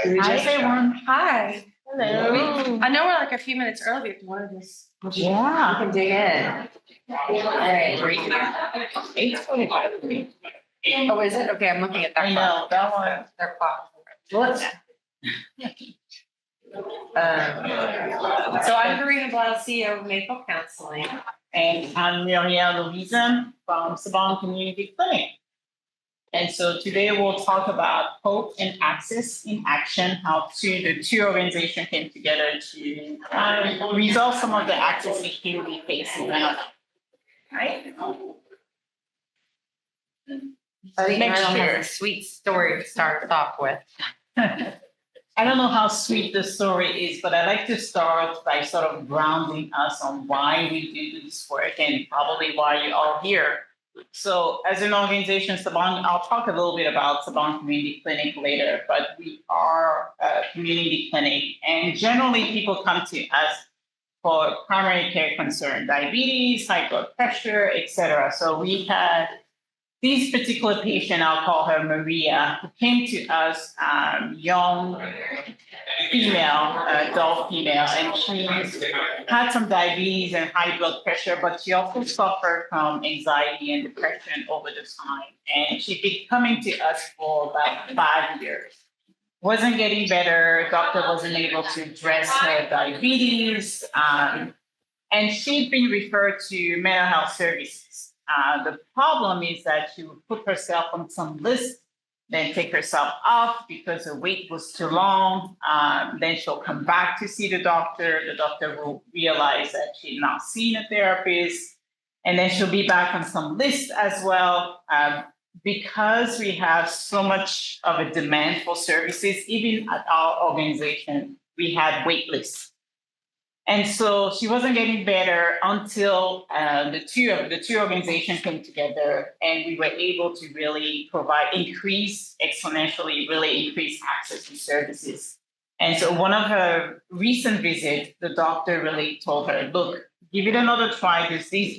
Hi, everyone. Hi. Hello. I know we're like a few minutes early if you want to just. Yeah. We can dig in. All right. 8:45. Oh, is it? Okay, I'm looking at that. I know, that one. Their clock. What? So I'm Varina, Bliel, CEO of Maple Counseling. And I'm Muriel from Saban Community Clinic. And so today we'll talk about hope and access in action, how the two organizations came together to resolve some of the access issues we face in mental health. Right? I think Make Muriel sure. has a sweet story to start off with. I don't know how sweet the story is, but I like to start by sort of grounding us on why we do this work and probably why you're all here. So as an organization, Saban, I'll talk a little bit about Saban Community Clinic later, but we are a community clinic, and generally people come to us for primary care concern, diabetes, high blood pressure, etc. So we had this particular patient, I'll call her Maria, who came to us, young female, adult female, and she had some diabetes and high blood pressure, but she also suffered from anxiety and depression over the time. And she'd been coming to us for about 5 years. Wasn't getting better, doctor wasn't able to address her diabetes, and she'd been referred to mental health services. The problem is that she would put herself on some list, then take herself off because her wait was too long. Then she'll come back to see the doctor. The doctor will realize that she's not seen a therapist. And then she'll be back on some list as well. Because we have so much of a demand for services, even at our organization, we had wait lists. And so she wasn't getting better until the two organizations came together, and we were able to really exponentially increase access to services. And so one of her recent visits, the doctor really told her, look, give it another try. There's this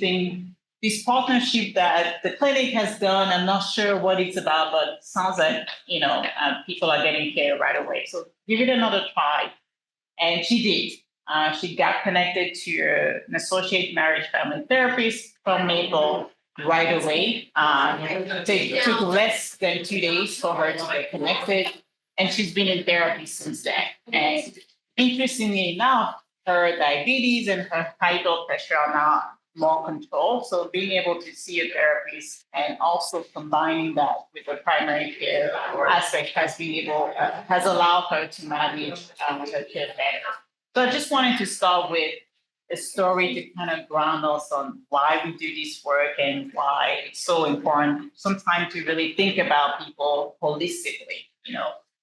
partnership that the clinic has done. I'm not sure what it's about, but it sounds like, people are getting care right away. So give it another try. And she did. She got connected to an associate marriage family therapist from Maple right away. It took less than 2 days for her to get connected, and she's been in therapy since then. And interestingly enough, her diabetes and her high blood pressure are now more controlled. So being able to see a therapist and also combining that with the primary care aspect has allowed her to manage her care better. So I just wanted to start with a story to kind of ground us on why we do this work and why it's so important sometimes to really think about people holistically.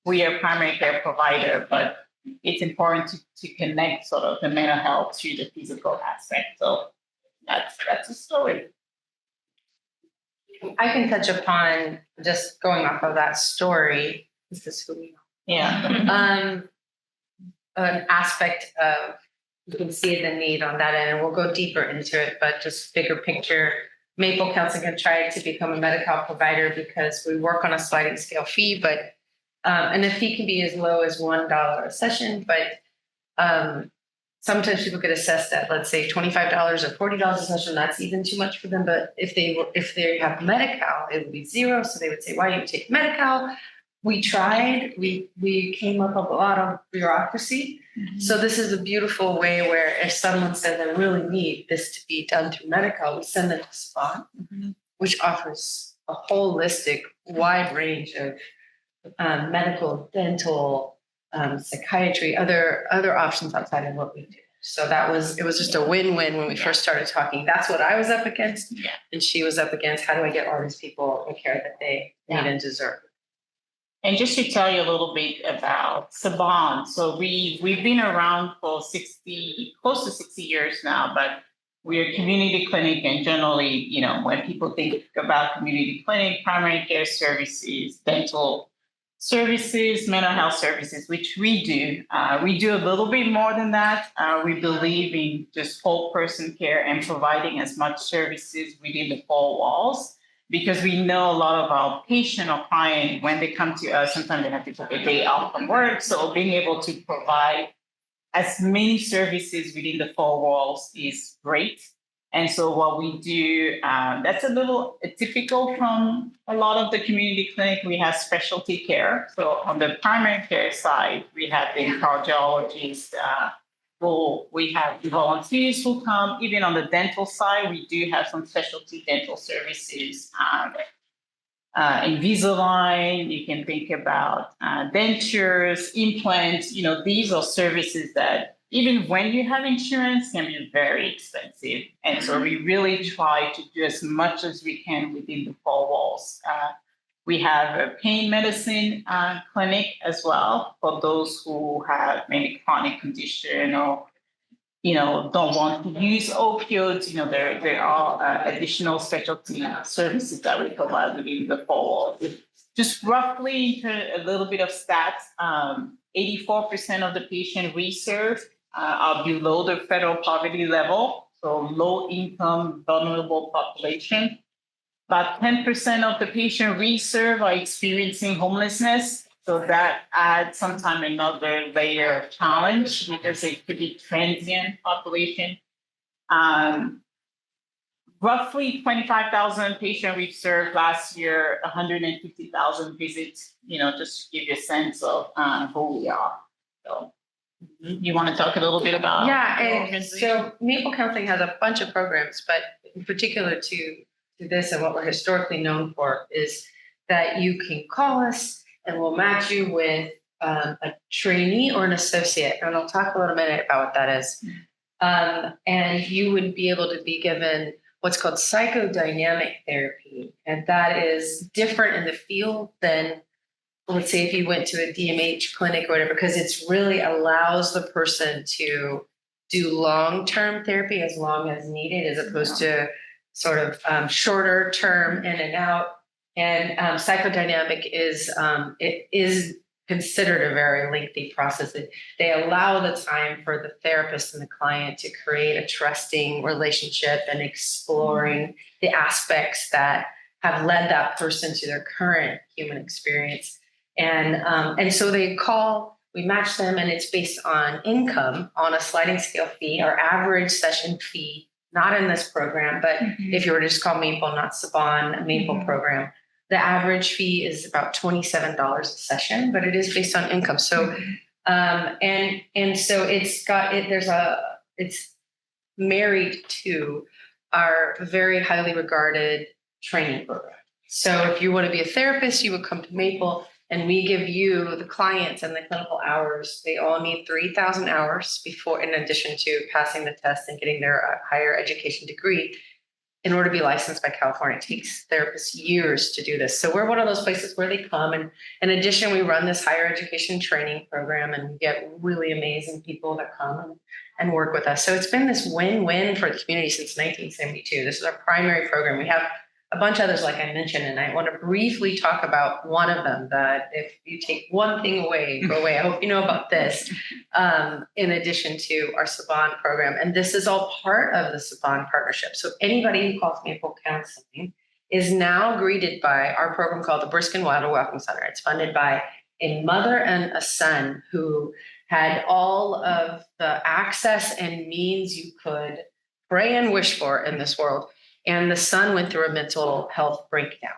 We are a primary care provider, but it's important to connect sort of the mental health to the physical aspect. So that's a story. I can touch upon just going off of that story. Is this who we are? Yeah. An aspect of, you can see the need on that end, and we'll go deeper into it, but just bigger picture, Maple Counseling can try to become a medical provider because we work on a sliding scale fee, but and the fee can be as low as $1 a session, but sometimes people get assessed at, let's say, $25 or $40 a session. That's even too much for them. But if they have Medi-Cal, it would be zero. So they would say, why do you take Medi-Cal? We tried, we came up with a lot of bureaucracy. Mm-hmm. So this is a beautiful way where if someone says, I really need this to be done through Medi-Cal, we send them to Saban, mm-hmm. which offers a holistic, wide range of medical, dental, psychiatry, other options outside of what we do. So it was just a win-win when we first started talking. That's what I was up against. Yeah. And she was up against, how do I get all these people the care that they need and deserve? And just to tell you a little bit about Saban, so we've been around for close to 60 years now, but we're a community clinic, and generally, when people think about community clinic, primary care services, dental services, mental health services, which we do a little bit more than that. We believe in just whole person care and providing as much services within the four walls, because we know a lot of our patient or client, when they come to us, sometimes they have to take a day off from work. So being able to provide as many services within the four walls is great. And so what we do, that's a little atypical from a lot of the community clinic. We have specialty care. So on the primary care side, we have the cardiologist, we have volunteers who come. Even on the dental side, we do have some specialty dental services. Invisalign, you can think about dentures, implants. These are services that even when you have insurance can be very expensive. And so we really try to do as much as we can within the four walls. We have a pain medicine clinic as well for those who have maybe chronic condition or don't want to use opioids. There are additional specialty services that we provide within the four walls. Just roughly a little bit of stats, 84% of the patients we serve are below the federal poverty level, so low income, vulnerable population. About 10% of the patients we serve are experiencing homelessness. So that adds sometimes another layer of challenge because it could be transient population. Roughly 25,000 patients we served last year, 150,000 visits, just to give you a sense of who we are. So you want to talk a little bit about? Yeah, and so Maple Counseling has a bunch of programs, but in particular to this and what we're historically known for is that you can call us and we'll match you with a trainee or an associate. And I'll talk a little minute about what that is. And you would be able to be given what's called psychodynamic therapy. And that is different in the field than, let's say, if you went to a DMH clinic or whatever, because it's really allows the person to do long-term therapy as long as needed, as opposed to sort of shorter term in and out. And psychodynamic it is considered a very lengthy process. They allow the time for the therapist and the client to create a trusting relationship and exploring the aspects that have led that person to their current human experience. And so they call, we match them, and it's based on income on a sliding scale fee. Our average session fee, not in this program, but if you were to just call Maple, not Saban, Maple program, the average fee is about $27 a session, but it is based on income. So, and so it's married to our very highly regarded training program. So if you want to be a therapist, you would come to Maple, and we give you the clients and the clinical hours. They all need 3,000 hours before, in addition to passing the test and getting their higher education degree. In order to be licensed by California, it takes therapists years to do this. So we're one of those places where they come. And in addition, we run this higher education training program, and we get really amazing people that come and work with us. So it's been this win-win for the community since 1972. This is our primary program. We have a bunch of others, like I mentioned, and I want to briefly talk about one of them that if you take one thing away, go away. I hope you know about this, in addition to our Saban program. And this is all part of the Saban partnership. So anybody who calls Maple Counseling is now greeted by our program called the Briskin Wilder Welcome Center. It's funded by a mother and a son who had all of the access and means you could pray and wish for in this world. And the son went through a mental health breakdown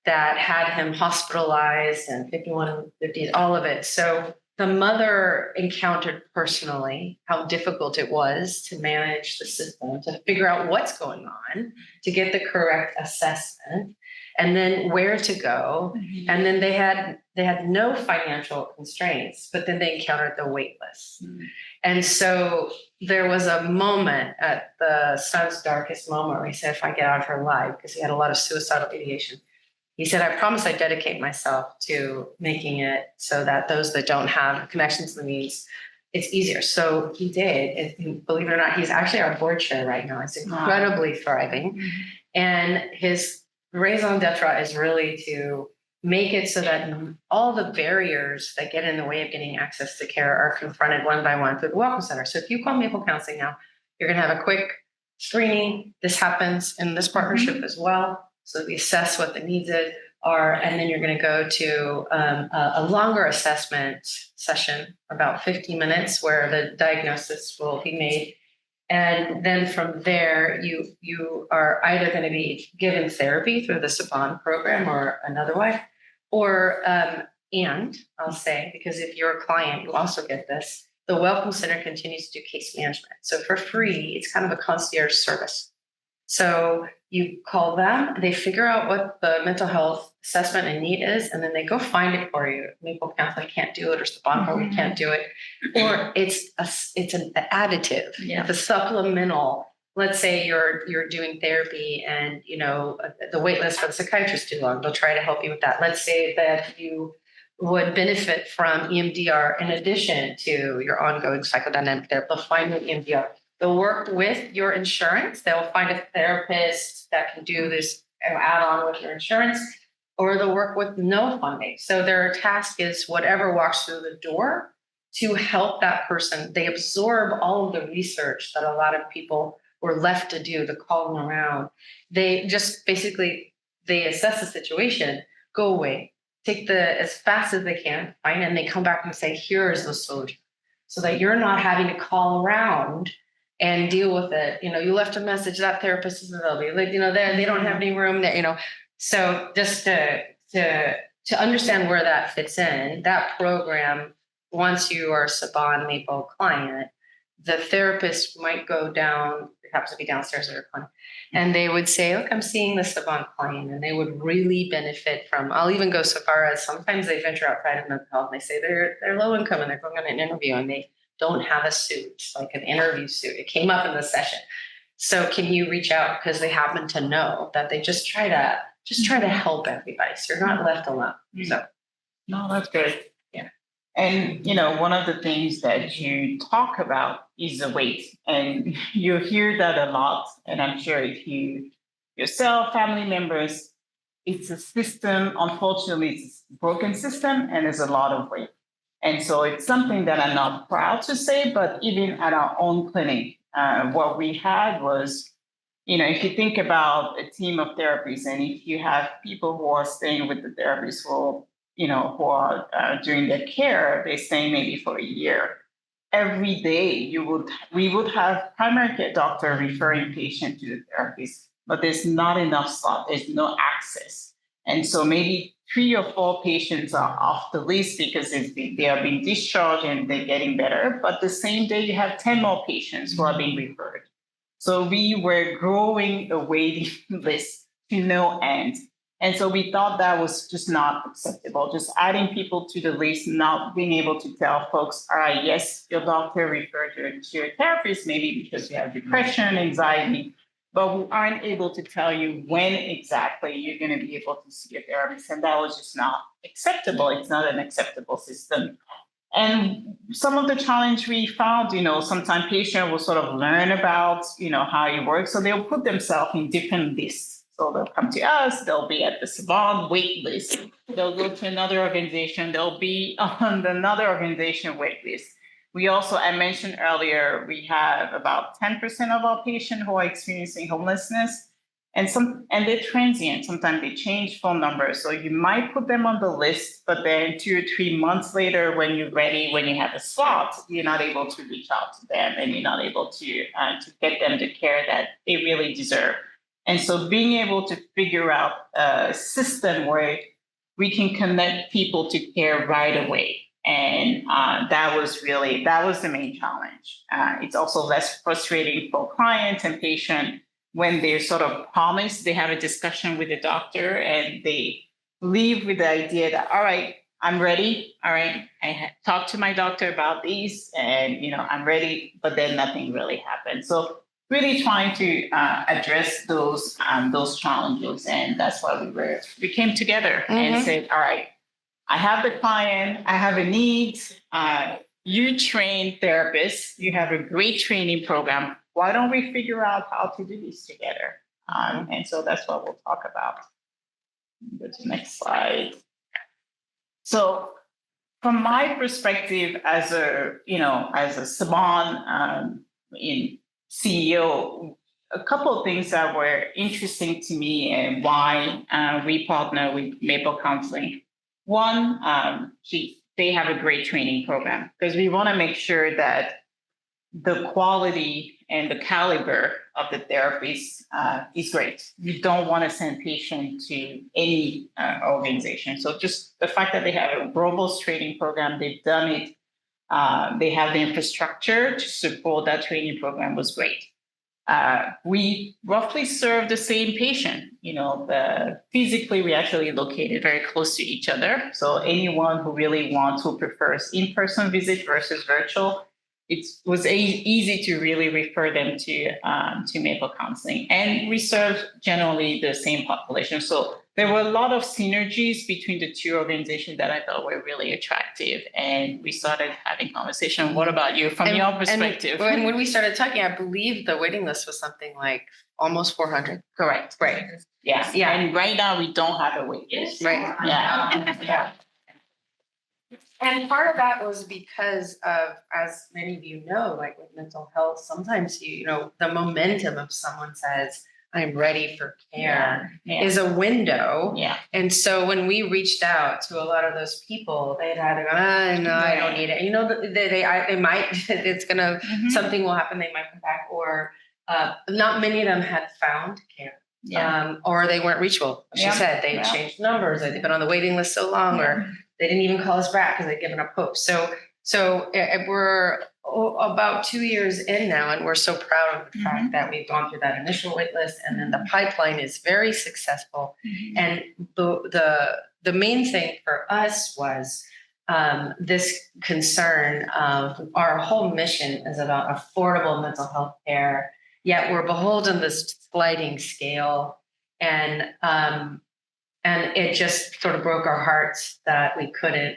that had him hospitalized and 51, 50, all of it. So the mother encountered personally how difficult it was to manage the system, to figure out what's going on, to get the correct assessment, and then where to go. And then they had no financial constraints, but then they encountered the wait list. And so there was a moment at the son's darkest moment where he said, if I get out of her life, because he had a lot of suicidal ideation, he said, I promise I dedicate myself to making it so that those that don't have connections to the means, it's easier. So he did. And believe it or not, he's actually our board chair right now. It's incredibly thriving. And his raison d'etre is really to make it so that all the barriers that get in the way of getting access to care are confronted one by one through the Welcome Center. So if you call Maple Counseling now, you're going to have a quick screening. This happens in this partnership as well. So we assess what the needs are, and then you're going to go to a longer assessment session, about 50 minutes, where the diagnosis will be made. And then from there, you are either going to be given therapy through the Saban program or another way, or and I'll say, because if you're a client, you also get this. The Welcome Center continues to do case management. So for free, it's kind of a concierge service. So you call them, they figure out what the mental health assessment and need is, and then they go find it for you. Maple Counseling can't do it, or Saban program can't do it, or it's an additive, it's a supplemental. Let's say you're doing therapy, and the wait list for the psychiatrist is too long. They'll try to help you with that. Let's say that you would benefit from EMDR in addition to your ongoing psychodynamic therapy. They'll find an EMDR. They'll work with your insurance. They'll find a therapist that can do this add on with your insurance, or they'll work with no funding. So their task is whatever walks through the door to help that person. They absorb all of the research that a lot of people were left to do, the calling around. They just basically, they assess the situation, go away, take as fast as they can, find, and they come back and say, here's the solution. So that you're not having to call around and deal with it. You left a message, that therapist isn't available. They don't have any room there, So just to understand where that fits in, that program, once you are a Saban Maple client, the therapist might go down, perhaps to be downstairs at your client, and they would say, look, I'm seeing the Saban client, and they would really benefit from, I'll even go so far as sometimes they venture outside of mental health, and they say they're low income and they're going on an interview and they don't have a suit, like an interview suit. It came up in the session. So can you reach out, because they happen to know that they just try to help everybody, so you're not left alone. So no, that's great. Yeah. And one of the things that you talk about is the weight, and you hear that a lot. And I'm sure if you yourself, family members, it's a system. Unfortunately, it's a broken system, and there's a lot of weight. And so it's something that I'm not proud to say, but even at our own clinic, what we had was, if you think about a team of therapists, and if you have people who are staying with the therapist for, who are doing their care, they stay maybe for a year. Every day we would have primary care doctor referring patient to the therapist, but there's not enough slot, there's no access. And so maybe 3 or 4 patients are off the list because they are being discharged and they're getting better. But the same day, you have 10 more patients who are being referred. So we were growing a waiting list to no end. And so we thought that was just not acceptable, just adding people to the list, not being able to tell folks, all right, yes, your doctor referred you to your therapist, maybe because you have depression, anxiety, but we aren't able to tell you when exactly you're going to be able to see a therapist. And that was just not acceptable. It's not an acceptable system. And some of the challenge we found, sometimes patients will sort of learn about, how it works. So they'll put themselves in different lists. So they'll come to us, they'll be at the Saban wait list. They'll go to another organization, they'll be on another organization wait list. We also, I mentioned earlier, we have about 10% of our patients who are experiencing homelessness, and they're transient. Sometimes they change phone numbers. So you might put them on the list, but then 2 or 3 months later, when you're ready, when you have a slot, you're not able to reach out to them, and you're not able to get them the care that they really deserve. And so being able to figure out a system where we can connect people to care right away. And that was the main challenge. It's also less frustrating for clients and patients when they're sort of promised, they have a discussion with the doctor and they leave with the idea that, all right, I'm ready. All right, I talked to my doctor about these and, I'm ready, but then nothing really happened. So really trying to address those challenges. And that's why we came together and said, all right, I have the client, I have a need. You train therapists, you have a great training program. Why don't we figure out how to do this together? And so that's what we'll talk about. Go to the next slide. So from my perspective as a Saban CEO, a couple of things that were interesting to me and why we partner with Maple Counseling. One, they have a great training program because we want to make sure that the quality and the caliber of the therapists is great. You don't want to send patients to any organization. So just the fact that they have a robust training program, they've done it, they have the infrastructure to support that training program was great. We roughly serve the same patient. Physically, we actually located very close to each other. So anyone who really wants, who prefers in-person visit versus virtual, it was easy to really refer them to Maple Counseling. And we serve generally the same population. So there were a lot of synergies between the two organizations that I thought were really attractive. And we started having conversation. What about you from your perspective? And when we started talking, I believe the waiting list was something like almost 400. Correct. Right. Yeah. Yeah. And right now we don't have a wait list. Right. Yeah. And part of that was because of, as many of you know, like with mental health, sometimes the momentum of someone says, I'm ready for care is a window. Yeah. And so when we reached out to a lot of those people, they'd either go, no, I don't need it. They might, it's going to, something will happen. They might come back, or not many of them had found care. Yeah. Or they weren't reachable. She said they changed numbers, or they've been on the waiting list so long, or they didn't even call us back because they'd given up hope. So we're about 2 years in now, and we're so proud of the fact that we've gone through that initial wait list, and then the pipeline is very successful. And the main thing for us was this concern of our whole mission is about affordable mental health care, yet we're beholden to this sliding scale. And it just sort of broke our hearts that we couldn't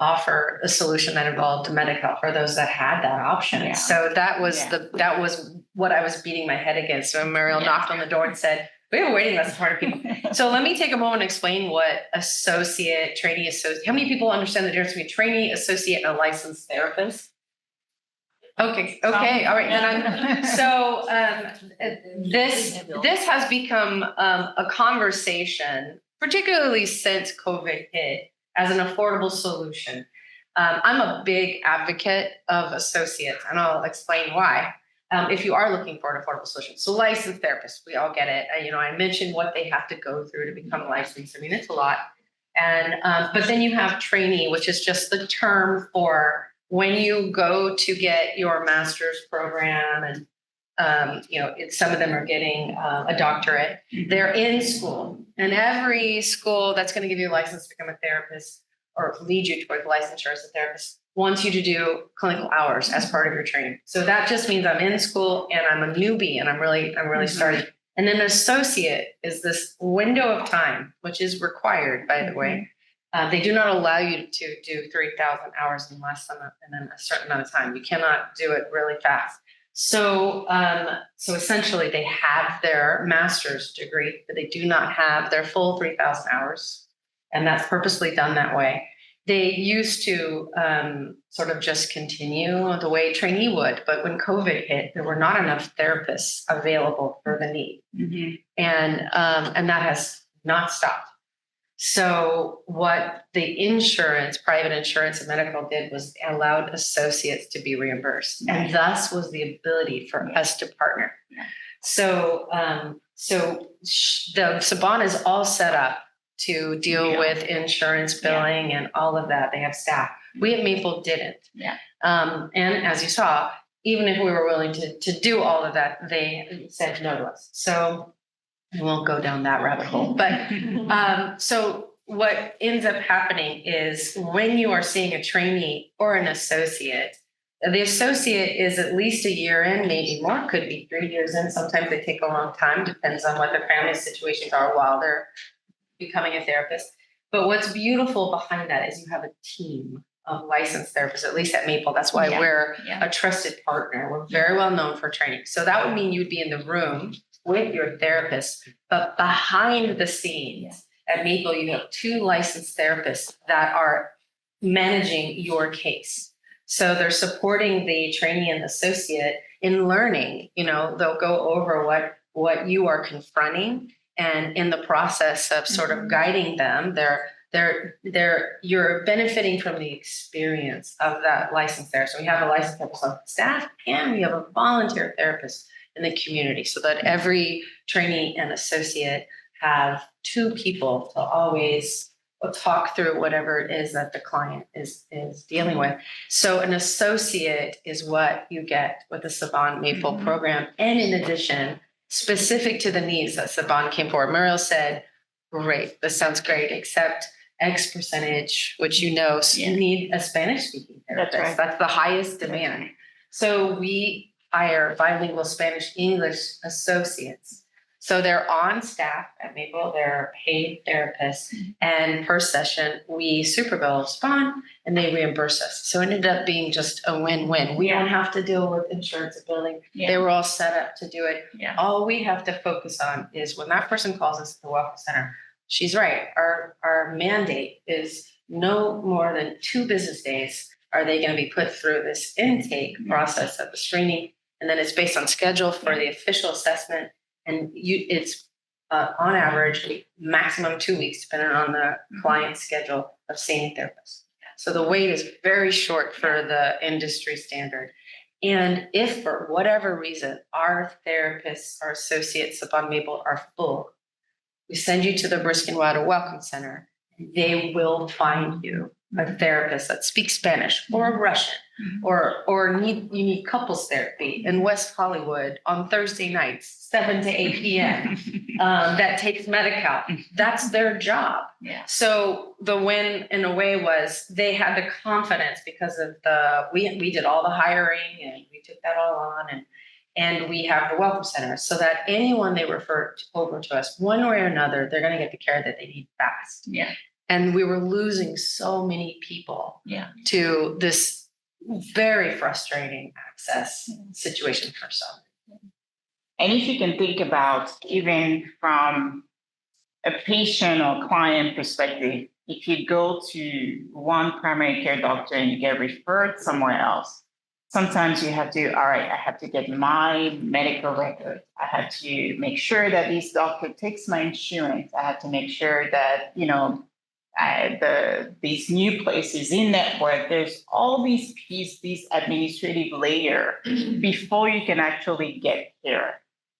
offer a solution that involved Medi-Cal for those that had that option. Yeah. So that was what I was beating my head against. So Muriel knocked on the door and said, we have a waiting list of 100 people. So let me take a moment and explain what trainee associate, how many people understand the difference between trainee, associate, and a licensed therapist? Okay. All right. This has become a conversation, particularly since COVID hit, as an affordable solution. I'm a big advocate of associates, and I'll explain why. If you are looking for an affordable solution, so licensed therapists, we all get it. I mentioned what they have to go through to become licensed. I mean, it's a lot. And but then you have trainee, which is just the term for when you go to get your master's program, and some of them are getting a doctorate. They're in school, and every school that's going to give you a license to become a therapist or lead you toward licensure as a therapist wants you to do clinical hours as part of your training. So that just means I'm in school and I'm a newbie, and I'm really starting. And then associate is this window of time, which is required, by the way. They do not allow you to do 3,000 hours in less than a certain amount of time. You cannot do it really fast. So essentially they have their master's degree, but they do not have their full 3,000 hours. And that's purposely done that way. They used to sort of just continue the way trainee would, but when COVID hit, there were not enough therapists available for the need. And that has not stopped. So what the private insurance and medical did was allowed associates to be reimbursed, and thus was the ability for us to partner. So the Saban is all set up to deal with insurance billing and all of that. They have staff. We at Maple didn't. And as you saw, even if we were willing to do all of that, they said no to us. So I won't go down that rabbit hole. But so what ends up happening is when you are seeing a trainee or an associate, the associate is at least a year in, maybe more, could be 3 years in. Sometimes they take a long time, depends on what their family situations are while they're becoming a therapist. But what's beautiful behind that is you have a team of licensed therapists, at least at Maple. That's why we're a trusted partner. We're very well known for training. So that would mean you'd be in the room with your therapist, but behind the scenes at Maple, you have 2 licensed therapists that are managing your case. So they're supporting the trainee and associate, in learning, they'll go over what you are confronting, and in the process of sort of guiding them, you're benefiting from the experience of that licensed therapist. So we have a licensed therapist on staff, and we have a volunteer therapist in the community, so that every trainee and associate have two people to always talk through whatever it is that the client is dealing with. So an associate is what you get with the Saban Maple program. And in addition, specific to the needs that Saban came forward, Muriel said, great, this sounds great, except X percentage, which you need a Spanish speaking therapist. That's right. That's the highest demand. So we hire bilingual Spanish English associates. So they're on staff at Maple, they're paid therapists, and per session we superbill Saban and they reimburse us. So it ended up being just a win-win. We don't have to deal with insurance and billing. They were all set up to do it. All we have to focus on is when that person calls us at the Welcome Center, she's right. Our mandate is no more than 2 business days are they going to be put through this intake process of the screening, and then it's based on schedule for the official assessment. And it's on average, maximum 2 weeks, depending on the client's schedule of seeing a therapist. So the wait is very short for the industry standard. And if for whatever reason, our therapists, our associates up on Maple are full, we send you to the Briskin Welcome Center. They will find you a therapist that speaks Spanish or Russian, or you need couples therapy in West Hollywood on Thursday nights, 7 to 8 p.m. That takes Medi-Cal. That's their job. So the win in a way was they had the confidence because of we did all the hiring and we took that all on, and we have the Welcome Center so that anyone they refer over to us, one way or another, they're going to get the care that they need fast. And we were losing so many people to this very frustrating access situation for some. And if you can think about even from a patient or client perspective, if you go to one primary care doctor and you get referred somewhere else, sometimes you have to, all right, I have to get my medical record. I have to make sure that this doctor takes my insurance. I have to make sure that, these new places in network, there's all these pieces, this administrative layer before you can actually get here.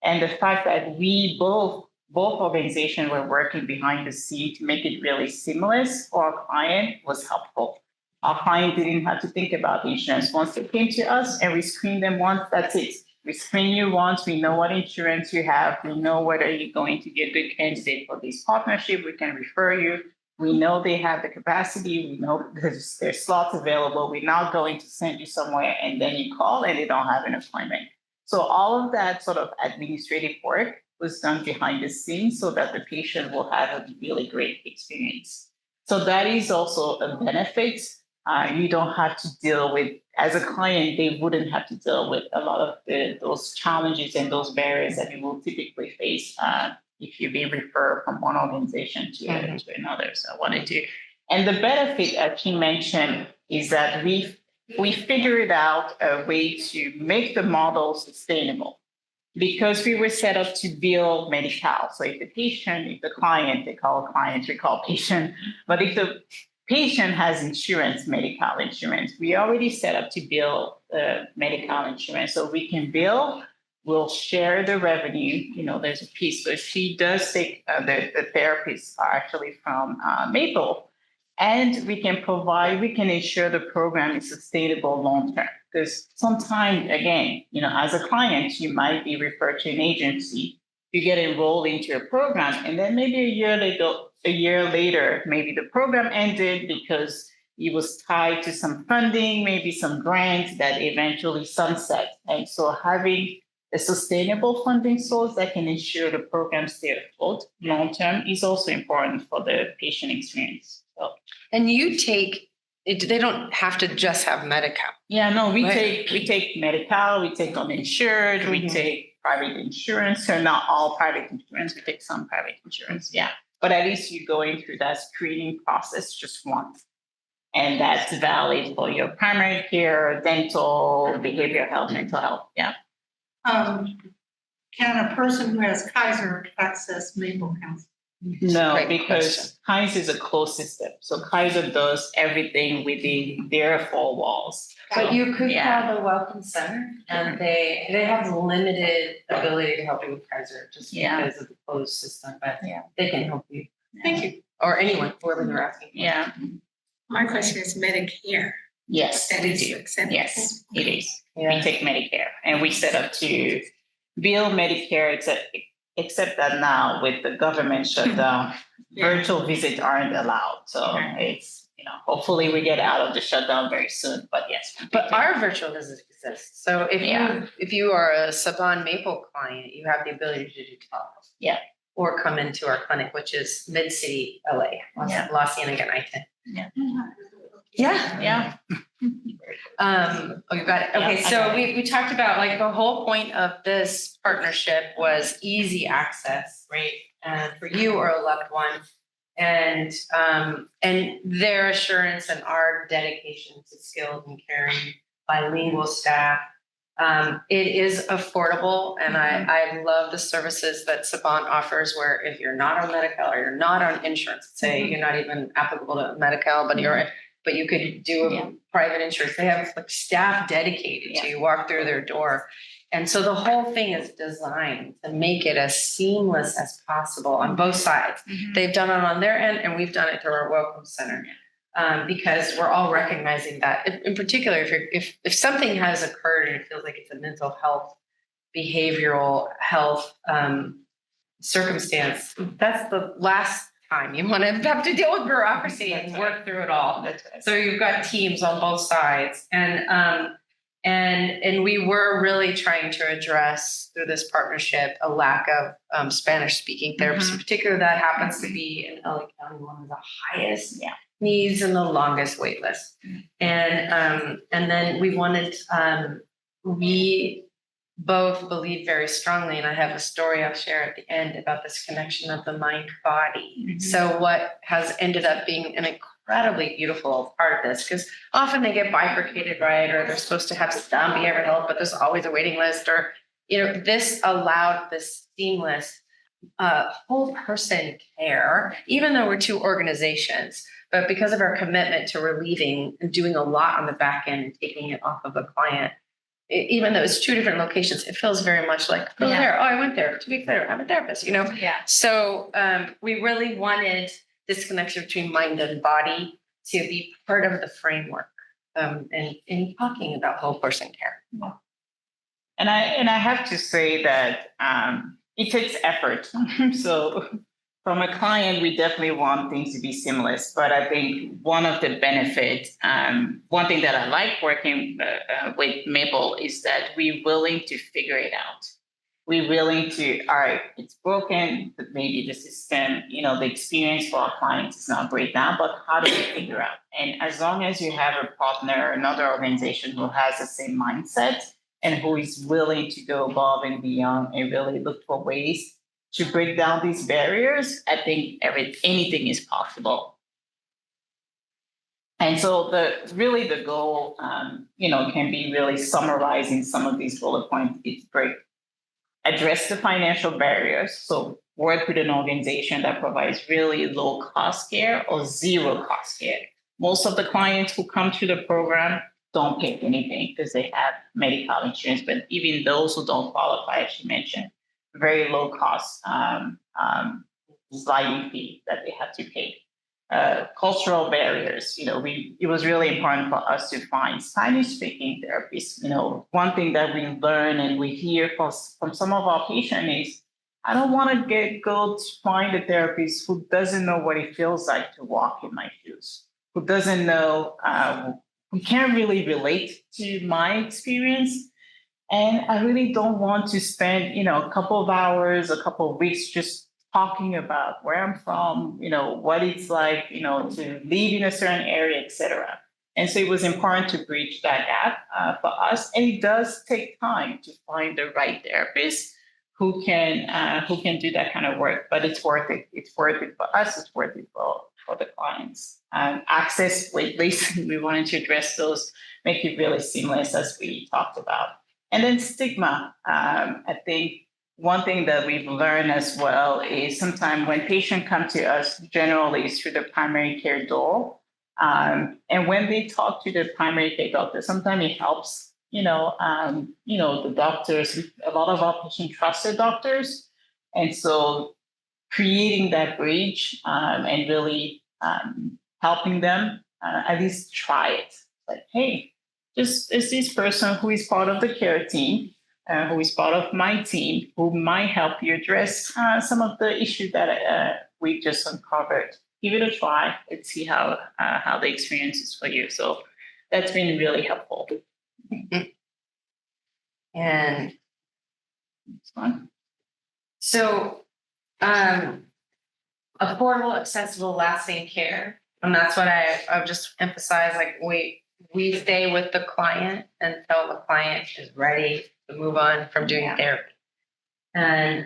And the fact that we both organizations were working behind the scene to make it really seamless for our client was helpful. Our client didn't have to think about the insurance. Once they came to us and we screened them once, that's it. We screen you once, we know what insurance you have, we know whether you're going to be a good candidate for this partnership, we can refer you. We know they have the capacity. We know there's slots available. We're not going to send you somewhere and then you call and they don't have an appointment. So all of that sort of administrative work was done behind the scenes so that the patient will have a really great experience. So that is also a benefit. You don't have to deal with, as a client, they wouldn't have to deal with a lot of those challenges and those barriers that you will typically face if you be referred from one organization to another. So I wanted to, and the benefit, as she mentioned, is that we figured out a way to make the model sustainable because we were set up to bill Medi-Cal. So if the client, they call a client, we call patient, but if the patient has insurance, Medi-Cal insurance, we already set up to bill Medi-Cal insurance. So we can bill, we'll share the revenue. There's a piece. So she does take, the therapists are actually from Maple, and we can ensure the program is sustainable long-term. Because sometimes, again, as a client, you might be referred to an agency, you get enrolled into a program, and then maybe a year later, maybe the program ended because it was tied to some funding, maybe some grants that eventually sunset. And so having a sustainable funding source that can ensure the program stay afloat long-term is also important for the patient experience. So. And you take, they don't have to just have Medi-Cal. Yeah, no, we take Medi-Cal, we take uninsured, we take private insurance. So not all private insurance, we take some private insurance, But at least you're going through that screening process just once. And that's valid for your primary care, dental, behavioral health, mental health, Can a person who has Kaiser access Maple Counseling? No, Great because Kaiser is a closed system. So Kaiser does everything within their four walls. But you could Yeah. call the Welcome Center, and they have limited ability to help you with Kaiser just Yeah. because of the closed system, but Yeah. they can help you. Thank you. Or anyone, whoever they're asking. Yeah. My question is Medicare. Yes, That we is do. acceptable. Yes, it is. We Yeah. take Medicare and we set up to bill Medicare, except that now with the government shutdown, Yeah. virtual visits aren't allowed. So it's, hopefully we get out of the shutdown very soon, but yes. But our virtual visits exist. So if you are a Saban Maple client, you have the ability to do telehealth. Yeah. Or come into our clinic, which is Mid-City, LA, Yeah. La Cienega and I-10. Yeah. Yeah. Yeah. Oh, you got it. Okay, Yeah, I so got it. we talked about like the whole point of this partnership was easy access, right? For you or a loved one. And their assurance and our dedication to skilled and caring bilingual staff. It is affordable, and I love the services that Saban offers where if you're not on Medi-Cal or you're not on insurance, say you're not even applicable to Medi-Cal, but you could do a private insurance. They have like staff dedicated to you, walk through their door. And so the whole thing is designed to make it as seamless as possible on both sides. They've done it on their end and we've done it through our Welcome Center. Because we're all recognizing that in particular, if something has occurred and it feels like it's a mental health, behavioral health circumstance, that's the last time you want to have to deal with bureaucracy and work through it all. So you've got teams on both sides, and we were really trying to address through this partnership a lack of Spanish-speaking therapists. In particular, that happens to be in LA County one of the highest needs and the longest wait list. And then we wanted, we both believe very strongly, and I have a story I'll share at the end about this connection of the mind body. So what has ended up being an incredibly beautiful part of this, because often they get bifurcated, right? Or they're supposed to have some behavioral health, but there's always a waiting list, or, this allowed this seamless whole person care, even though we're two organizations. But because of our commitment to relieving and doing a lot on the back end and taking it off of a client, even though it's two different locations, it feels very much like, there. Oh, I went there 2 weeks later. I'm a therapist, Yeah. So we really wanted this connection between mind and body to be part of the framework and in talking about whole person care. Yeah. And I have to say that it takes effort. So from a client, we definitely want things to be seamless. But I think one of the benefits, one thing that I like working with Maple is that we're willing to figure it out. We're willing to, all right, it's broken, but maybe the system, the experience for our clients is not great now, but how do we figure out? And as long as you have a partner, another organization who has the same mindset and who is willing to go above and beyond and really look for ways to break down these barriers, I think anything is possible. And so the goal, can be really summarizing some of these bullet points. It's address the financial barriers. So work with an organization that provides really low cost care or zero cost care. Most of the clients who come to the program don't pay anything because they have medical insurance, but even those who don't qualify, as you mentioned, very low cost sliding fee that they have to pay. Cultural barriers, it was really important for us to find Spanish-speaking therapists. One thing that we learn and we hear from some of our patients is, I don't want to go to find a therapist who doesn't know what it feels like to walk in my shoes, who doesn't know, who can't really relate to my experience. And I really don't want to spend, a couple of hours, a couple of weeks just talking about where I'm from, what it's like, to live in a certain area, et cetera. And so it was important to bridge that gap for us. And it does take time to find the right therapist who can do that kind of work, but it's worth it. It's worth it for us. It's worth it for the clients. Access wait lists, we wanted to address those, make it really seamless as we talked about. And then stigma. I think one thing that we've learned as well is sometimes when patients come to us, generally it's through the primary care door. And when they talk to the primary care doctor, sometimes it helps, the doctors, a lot of our patients trust their doctors. And so creating that bridge and really helping them at least try it. Like, hey, just is this person who is part of the care team, who is part of my team, who might help you address some of the issues that we just uncovered. Give it a try. Let's see how the experience is for you. So that's been really helpful. And It's fun. so, affordable, accessible, lasting care. And that's what I've just emphasized. Like we stay with the client until the client is ready to move on from doing therapy. And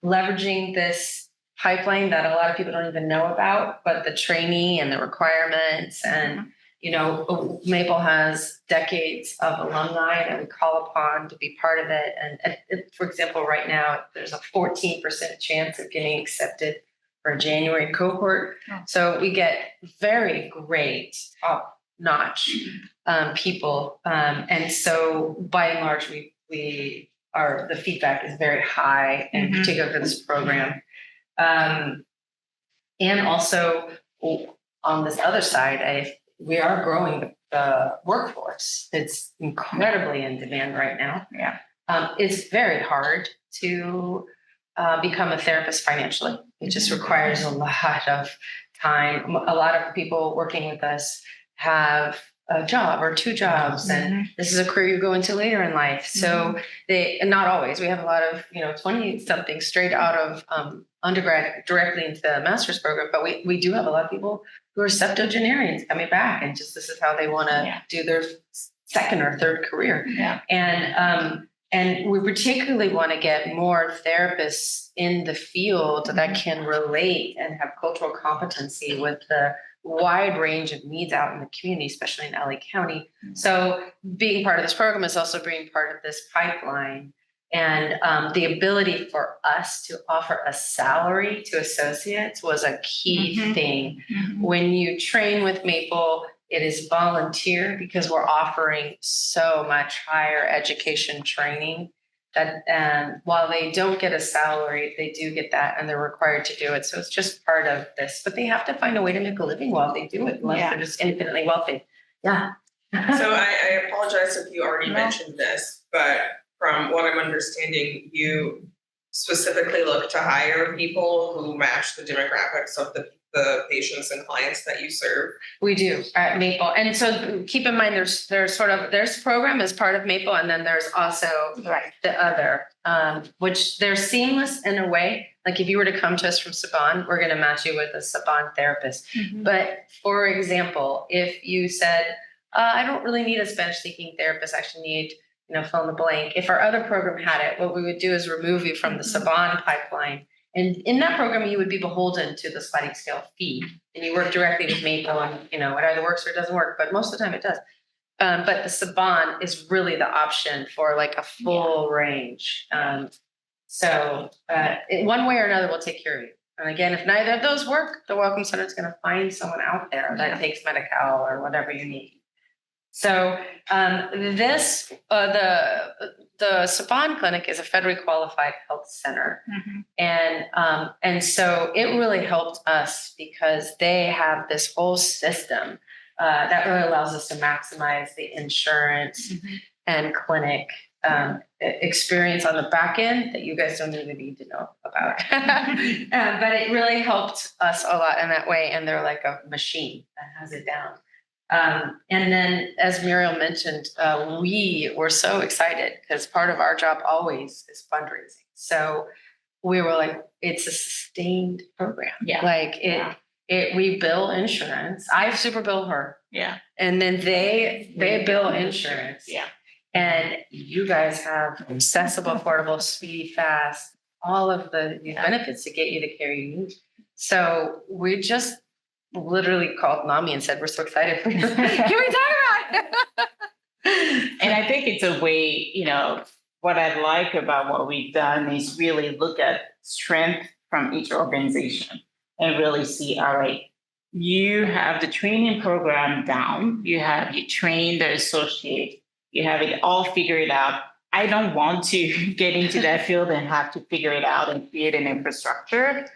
leveraging this pipeline that a lot of people don't even know about, but the training and the requirements and, Maple has decades of alumni that we call upon to be part of it. And for example, right now, there's a 14% chance of getting accepted for a January cohort. Oh. So we get very great, top-notch people. And so by and large, the feedback is very high, in particular for this program. And also on this other side, we are growing the workforce. It's incredibly in demand right now. Yeah. It's very hard to become a therapist financially. It just requires a lot of time. A lot of people working with us have a job or two jobs, and this is a career you go into later in life. So and not always. We have a lot of 20-something straight out of undergrad directly into the master's program, but we do have a lot of people who are septuagenarians coming back, and just this is how they want to do their second or third career. Yeah. And we particularly want to get more therapists in the field that can relate and have cultural competency with the wide range of needs out in the community, especially in LA County. So being part of this program is also being part of this pipeline. And the ability for us to offer a salary to associates was a key thing. When you train with Maple, it is volunteer because we're offering so much higher education training that while they don't get a salary, they do get that and they're required to do it. So it's just part of this, but they have to find a way to make a living while they do it, unless they're just infinitely wealthy. Yeah. So I apologize if you already mentioned this, but from what I'm understanding, you specifically look to hire people who match the demographics of the patients and clients that you serve. We do at Maple. And so keep in mind, there's program as part of Maple, and then there's also the other, which they're seamless in a way. Like if you were to come to us from Saban, we're going to match you with a Saban therapist. But for example, if you said, I don't really need a Spanish-speaking therapist, I actually need, fill in the blank. If our other program had it, what we would do is remove you from the Saban pipeline. And in that program, you would be beholden to the sliding scale fee, and you work directly with Maple, and it either works or it doesn't work, but most of the time it does. But the Saban is really the option for like a full range. So one way or another, we'll take care of you. And again, if neither of those work, the Welcome Center is going to find someone out there that takes Medi-Cal or whatever you need. So the Saban Clinic is a federally qualified health center. And so it really helped us because they have this whole system that really allows us to maximize the insurance and clinic experience on the back end that you guys don't even need to know about. But it really helped us a lot in that way. And they're like a machine that has it down. And then, as Muriel mentioned, we were so excited because part of our job always is fundraising. So we were like, it's a sustained program. We bill insurance. I super bill her. And then they bill insurance. And you guys have accessible, affordable, speedy, fast, all of the benefits to get you the care you need. So we just literally called NAMI and said, we're so excited for you. Can we talk about it? And I think it's a way, what I like about what we've done is really look at strength from each organization and really see, all right, you have the training program down, you train the associate, you have it all figured out. I don't want to get into that field and have to figure it out and create an infrastructure.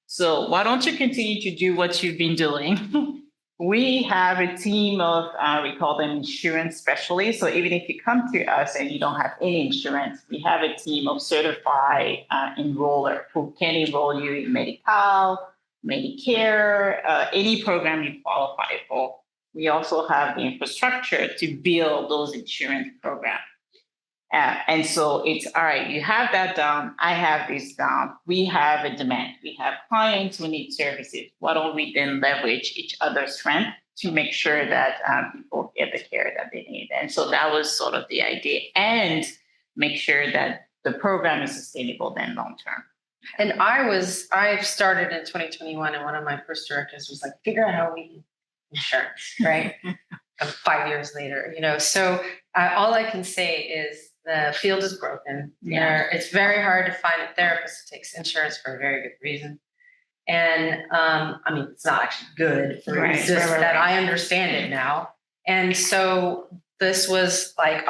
So why don't you continue to do what you've been doing? We have a team of, we call them insurance specialists. So even if you come to us and you don't have any insurance, we have a team of certified enroller who can enroll you in Medi-Cal, Medicare, any program you qualify for. We also have the infrastructure to build those insurance programs. And so it's all right, you have that down, I have this down, we have a demand, we have clients who need services. Why don't we then leverage each other's strength to make sure that people get the care that they need? And so that was sort of the idea, and make sure that the program is sustainable then long term. And I started in 2021, and one of my first directives was like, figure out how we can insurance, right? 5 years later, so all I can say is the field is broken. Yeah. It's very hard to find a therapist who takes insurance for a very good reason. And it's not actually good for Right. it's just that I understand it now. And so this was like,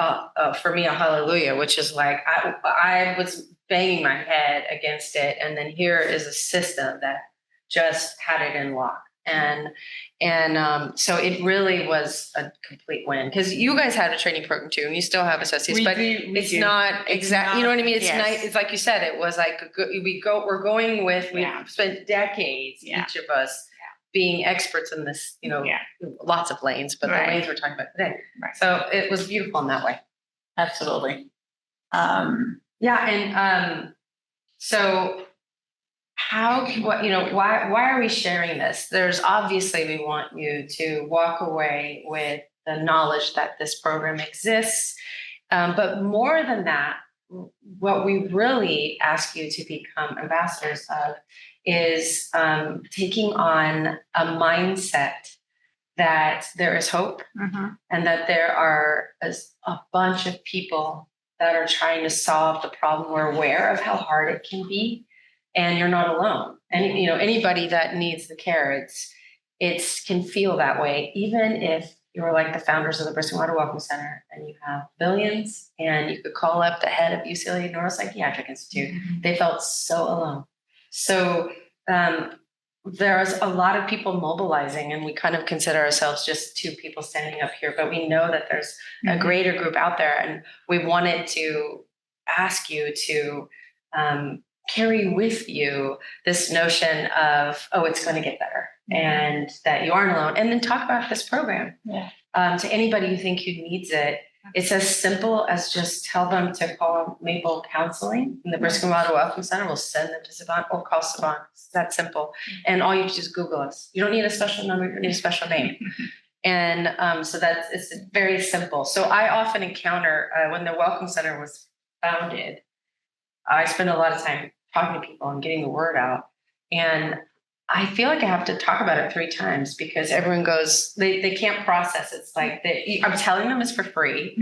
for me, a hallelujah, which is like, I was banging my head against it. And then here is a system that just had it in lock. And so it really was a complete win, because you guys had a training program too, and you still have associates, but it's not exact. You know what I mean? It's nice. It's like you said, it was like we're going with, we've spent decades, each of us being experts in this, lots of lanes, but the lanes we're talking about today. Right. So it was beautiful in that way. Absolutely. So why are we sharing this? There's obviously, we want you to walk away with the knowledge that this program exists. But more than that, what we really ask you to become ambassadors of is taking on a mindset that there is hope, and that there are a bunch of people that are trying to solve the problem. We're aware of how hard it can be. And you're not alone. And anybody that needs the care, it's can feel that way, even if you're like the founders of the Briskin Water Welcome Center and you have billions, and you could call up the head of UCLA Neuropsychiatric Institute. They felt so alone. So there's a lot of people mobilizing, and we kind of consider ourselves just two people standing up here, but we know that there's a greater group out there, and we wanted to ask you to carry with you this notion of, it's going to get better, and that you aren't alone. And then talk about this program to anybody you think who needs it. It's as simple as just tell them to call Maple Counseling in the Briskin Water Welcome Center. We'll send them to Saban, or call Saban. It's that simple. And all you do is Google us. You don't need a special number. You don't need a special name. And so it's very simple. So I often encounter when the Welcome Center was founded, I spend a lot of time talking to people and getting the word out. And I feel like I have to talk about it 3 times, because everyone goes, they can't process it. It's like, I'm telling them it's for free.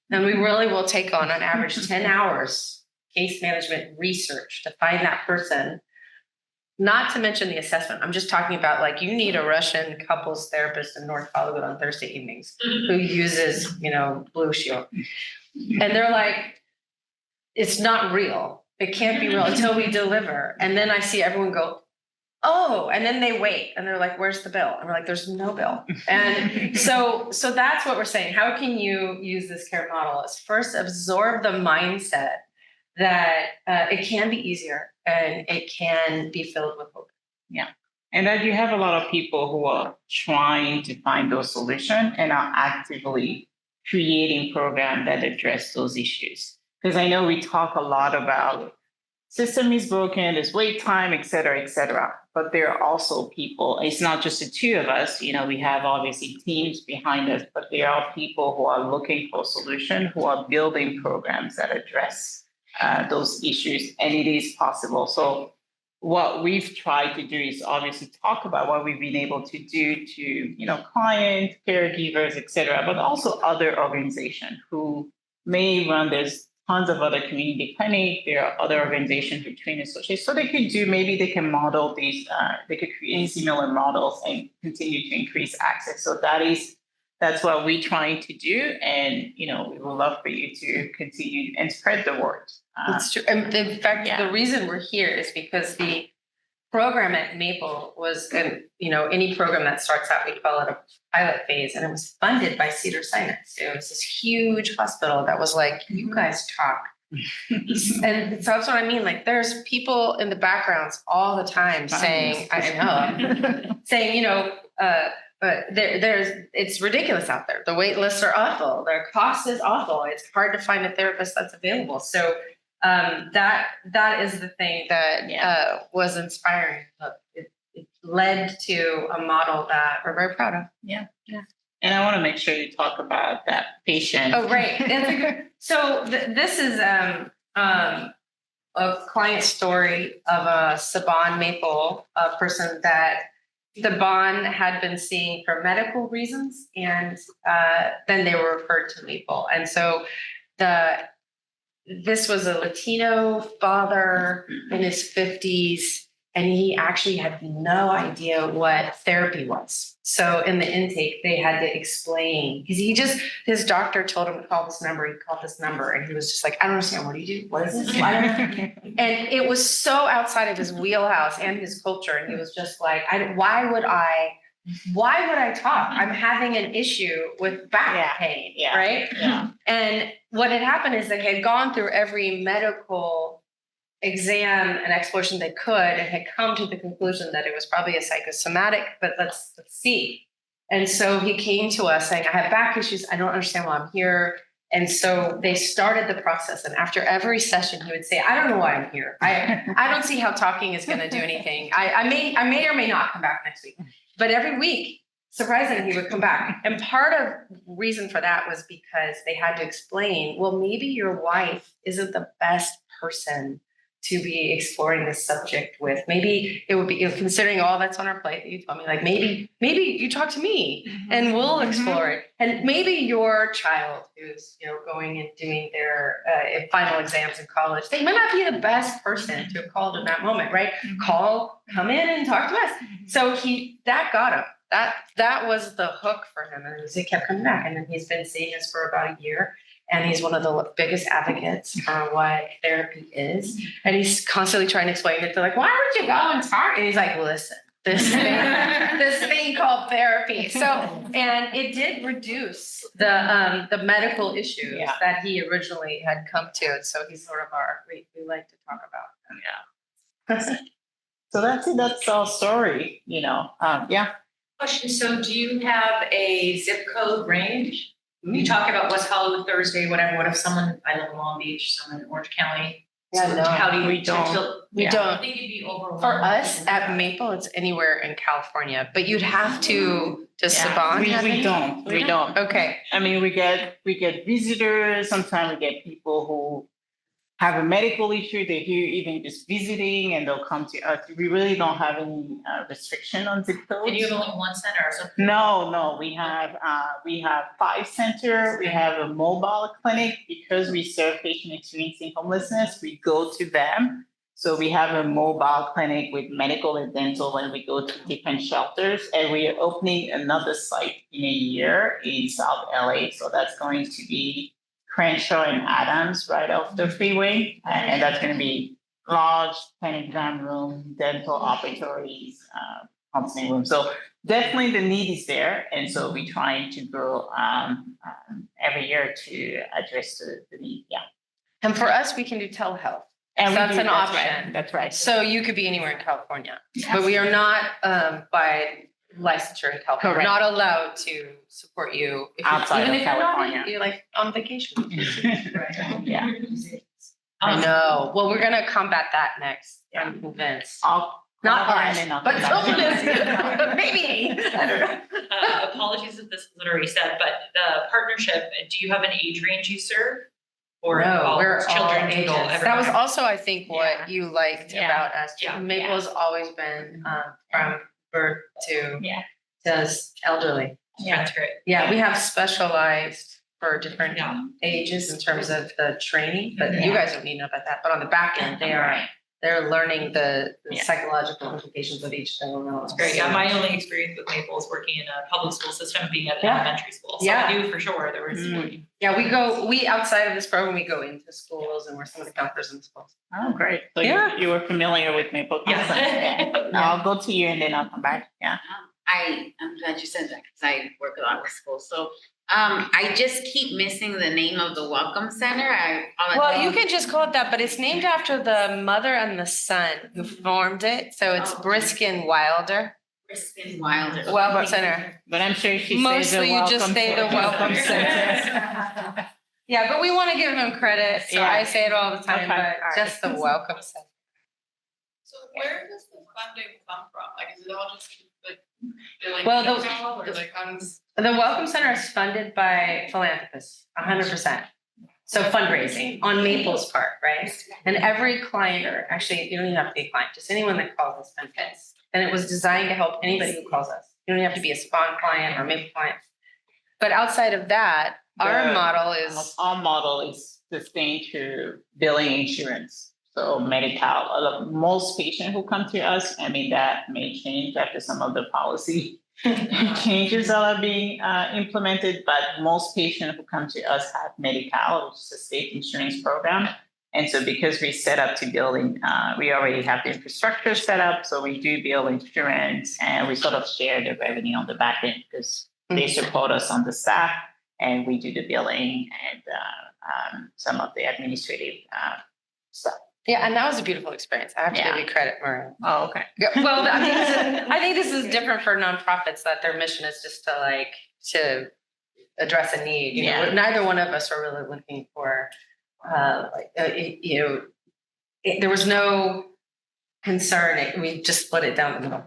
And we really will take on average 10 hours case management research to find that person. Not to mention the assessment. I'm just talking about, like, you need a Russian couples therapist in North Hollywood on Thursday evenings who uses, Blue Shield. And they're like, it's not real. It can't be real until we deliver. And then I see everyone go, oh, and then they wait and they're like, where's the bill? And we're like, there's no bill. And so that's what we're saying. How can you use this care model? Is first absorb the mindset that it can be easier and it can be filled with hope. Yeah. And that you have a lot of people who are trying to find those solutions and are actively creating programs that address those issues. Because I know we talk a lot about system is broken, there's wait time, et cetera, but there are also people, it's not just the 2 of us, we have obviously teams behind us, but there are people who are looking for a solution, who are building programs that address those issues, and it is possible. So what we've tried to do is obviously talk about what we've been able to do to, clients, caregivers, et cetera, but also other organizations who may run, there's tons of other community clinics, there are other organizations who train associates. So maybe they can model these, they could create similar models and continue to increase access. So that's what we're trying to do. And, we would love for you to continue and spread the word. It's true. And in fact, Yeah. the reason we're here is because the program at Maple was, any program that starts out, we call it a pilot phase, and it was funded by Cedars-Sinai. It was this huge hospital that was like, you guys talk. And so that's what I mean. Like, there's people in the backgrounds all the time saying, I know, saying, but it's ridiculous out there. The wait lists are awful. Their cost is awful. It's hard to find a therapist that's available. So that is the thing that was inspiring. It led to a model that we're very proud of. Yeah. And I want to make sure you talk about that patient. Oh, right. So this is a client story of a Saban Maple, a person that Saban had been seeing for medical reasons, and then they were referred to Maple. And so this was a Latino father in his 50s, and he actually had no idea what therapy was. So in the intake, they had to explain, because his doctor told him to call this number. He called this number, and he was just like, I don't understand. What do you do? What is this? And it was so outside of his wheelhouse and his culture. And he was just like, why would I talk? I'm having an issue with back pain, right? Yeah. And what had happened is they had gone through every medical exam and exploration they could and had come to the conclusion that it was probably a psychosomatic, but let's see. And so he came to us saying, I have back issues. I don't understand why I'm here. And so they started the process. And after every session, he would say, I don't know why I'm here. I don't see how talking is going to do anything. I may or may not come back next week. But every week, surprisingly, he would come back. And part of the reason for that was because they had to explain, well, maybe your wife isn't the best person to be exploring this subject with. Maybe it would be, considering all that's on our plate that you told me, like maybe you talk to me and we'll explore it. And maybe your child who's, going and doing their final exams in college, they might not be the best person to have called in that moment, right? Come in and talk to us. So that got him. That was the hook for him. And he kept coming back. And then he's been seeing us for about a year. And he's one of the biggest advocates for what therapy is. And he's constantly trying to explain it. They're like, why would you go and talk? And he's like, listen, this thing called therapy. So, and it did reduce the medical issues that he originally had come to. And so he's sort of we like to talk about. Yeah. So that's it. That's our story, Question. So do you have a zip code range? You talk about West Hollywood, Thursday, whatever. What if someone, I live in Long Beach, someone in Orange County? Yeah, So no, how do you? we don't. We I don't. think it'd be overwhelming. For us at Maple, it's anywhere in California, but you'd have to Saban. We don't. Okay. I mean, we get visitors. Sometimes we get people who have a medical issue. They're here even just visiting, and they'll come to us. We really don't have any restriction on zip codes. And you have only one center or something? No. We have 5 centers. We have a mobile clinic because we serve patients experiencing homelessness. We go to them. So we have a mobile clinic with medical and dental when we go to different shelters, and we are opening another site in a year in South LA. So that's going to be Crenshaw and Adams right off the freeway. And that's going to be large pen exam room, dental operatories, counseling room. So definitely the need is there. And so we're trying to grow every year to address the need. Yeah. And for us, we can do telehealth. And that's an option. Right. That's right. So you could be anywhere in California, but we are not by licensure in California. Correct. We're not allowed to support you Outside even of if you're California. not, you're like on vacation. Right. Yeah. I know. Well, we're gonna combat that next. I'm convinced. Not us, but someone is. Maybe. I don't know. Apologies if this was already said, but the partnership, do you have an age range you serve? Or No, all we're children all can go ages. That was everywhere? also, I think, Yeah. what you liked Yeah. about us. Yeah. Maple has always been from birth to Yeah. elderly. Yeah. That's great. Yeah, we have specialized for different Yeah. ages in terms of the training, but you Yeah. guys don't need to know about that. But on the back end, they're learning the Yeah. psychological implications of each diagnosis. That's great. Yeah, my only experience with Maple is working in a public school system, being at an Yeah. elementary school. So Yeah. I knew for sure there was. Mm. Yeah, we outside of this program, we go into schools and we're some of the counselors in the schools. Oh, great. So Yeah. you were familiar with Maple. Yeah. Awesome. I'll go to you and then I'll come back. Yeah. I'm glad you said that because I work a lot with schools. So I just keep missing the name of the Welcome Center. I apologize. Well, you can just call it that, but it's named after the mother and the son who formed it. So it's Briskin Wilder Briskin Wilder. Welcome Center. But I'm sure she says Mostly the you just welcome say the center. Welcome Center. Yeah, but we want to give them credit, so Yeah. I say it all the time, Okay, but all right. just the Welcome Center. So where does the funding come from? Like, is it all just like billing Well, or like how does? The Welcome Center is funded by philanthropists, 100%. So fundraising on Maple's part, right? And every client, or actually, you don't even have to be a client, just anyone that calls us benefits. And it was designed to help anybody who calls us. You don't have to be a Spawn client or Maple client. But outside of that, our The- model is, Our model is sustained through billing insurance. So Medi-Cal, most patients who come to us, I mean, that may change after some of the policy changes that are being implemented, but most patients who come to us have Medi-Cal, which is a state insurance program. And so because we set up to billing, we already have the infrastructure set up, so we do bill insurance and we sort of share the revenue on the back end because they support us on the staff and we do the billing and some of the administrative stuff. yeah, and that was a beautiful experience. I have to give you credit, Muriel. Oh, okay. Well, I think this is different for nonprofits, that their mission is just to address a need. You know, Yeah. neither one of us are really looking for, there was no concern. We just split it down the middle.